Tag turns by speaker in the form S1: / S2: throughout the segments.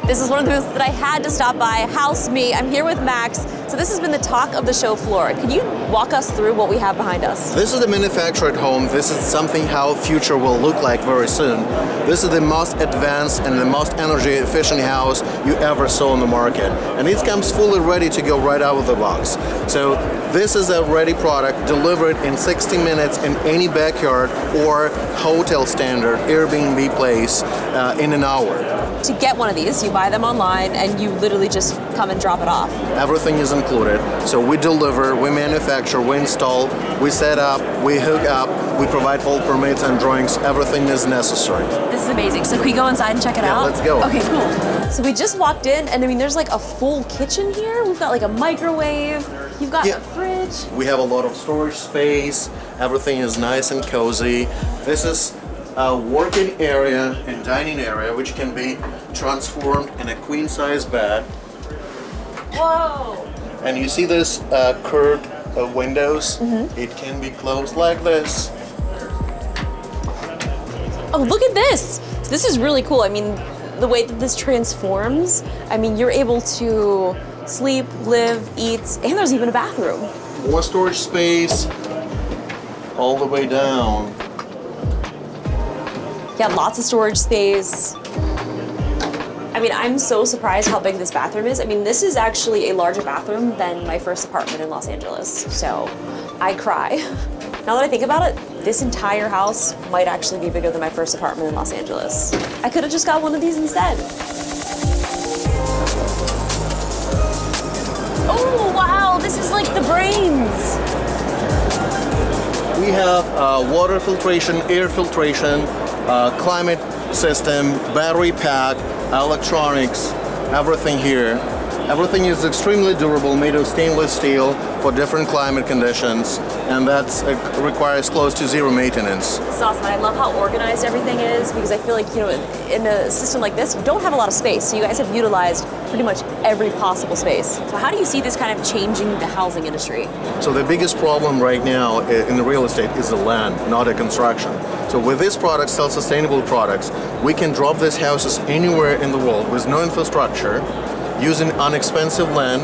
S1: This is one of the booths that I had to stop by. House me. I'm here with Max. So this has been the talk of the show floor. Can you walk us through what we have behind us?
S2: This is the manufactured home. This is something how future will look like very soon. This is the most advanced and the most energy efficient house you ever saw on the market. And it comes fully ready to go right out of the box. So this is a ready product delivered in 60 minutes in any backyard or hotel standard Airbnb place in an hour.
S1: To get one of these, you buy them online and you literally just come and drop it off.
S2: Everything is included. So we deliver, we manufacture, we install, we set up, we hook up, we provide all permits and drawings. Everything is necessary.
S1: This is amazing. So can we go inside and check it out?
S2: Let's go.
S1: Okay, cool. So we just walked in and I mean, there's like a full kitchen here. We've got like a microwave. You've got a fridge.
S2: We have a lot of storage space. Everything is nice and cozy. This is a working area and dining area which can be transformed in a queen size bed.
S1: Whoa!
S2: And you see this curved windows? It can be closed like this.
S1: Oh, look at this! So this is really cool. I mean, the way that this transforms, I mean, you're able to sleep, live, eat, and there's even a bathroom.
S2: More storage space all the way down.
S1: Yeah, lots of storage space. I mean, I'm so surprised how big this bathroom is. I mean, this is actually a larger bathroom than my first apartment in Los Angeles, so I cry. Now that I think about it, this entire house might actually be bigger than my first apartment in Los Angeles. I could have just got one of these instead. Oh, wow, this is like the brains.
S2: We have water filtration, air filtration, climate system, battery pack, electronics, everything here. Everything is extremely durable, made of stainless steel for different climate conditions, and that requires close to zero maintenance.
S1: This is awesome. I love how organized everything is because I feel like, you know, in a system like this, you don't have a lot of space, so you guys have utilized pretty much every possible space. So how do you see this kind of changing the housing industry?
S2: So the biggest problem right now in the real estate is the land, not the construction. So with this product, self-sustainable products, we can drop these houses anywhere in the world with no infrastructure, using inexpensive land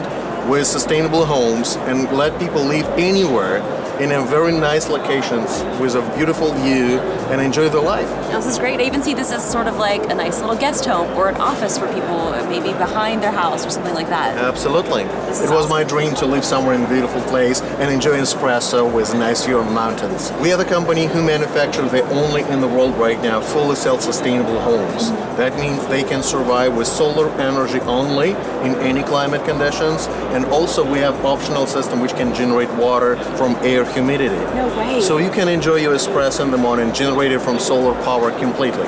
S2: with sustainable homes, and let people live anywhere in a very nice locations with a beautiful view and enjoy their life.
S1: This is great. I even see this as sort of like a nice little guest home or an office for people maybe behind their house or something like that.
S2: Absolutely. It was my dream to live somewhere in a beautiful place and enjoy espresso with a nice view of mountains. We are the company who manufacture the only in the world right now fully self-sustainable homes. That means they can survive with solar energy only in any climate conditions, and also we have optional system which can generate water from air humidity.
S1: No way.
S2: So you can enjoy your espresso in the morning generated from solar power completely.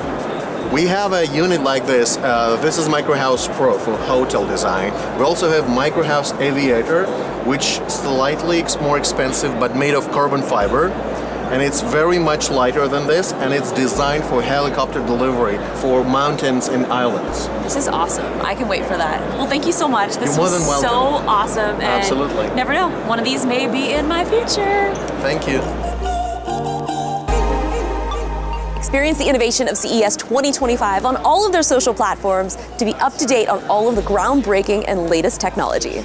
S2: We have a unit like this. This is Microhouse Pro for hotel design. We also have Microhouse Aviator, which is slightly more expensive but made of carbon fiber. And it's very much lighter than this, and it's designed for helicopter delivery for mountains and islands.
S1: This is awesome. I can wait for that. Well, thank you so much. This
S2: You're more than welcome.
S1: So awesome. And
S2: absolutely.
S1: Never know. One of these may be in my future.
S2: Thank you.
S1: Experience the innovation of CES 2025 on all of their social platforms to be up to date on all of the groundbreaking and latest technology.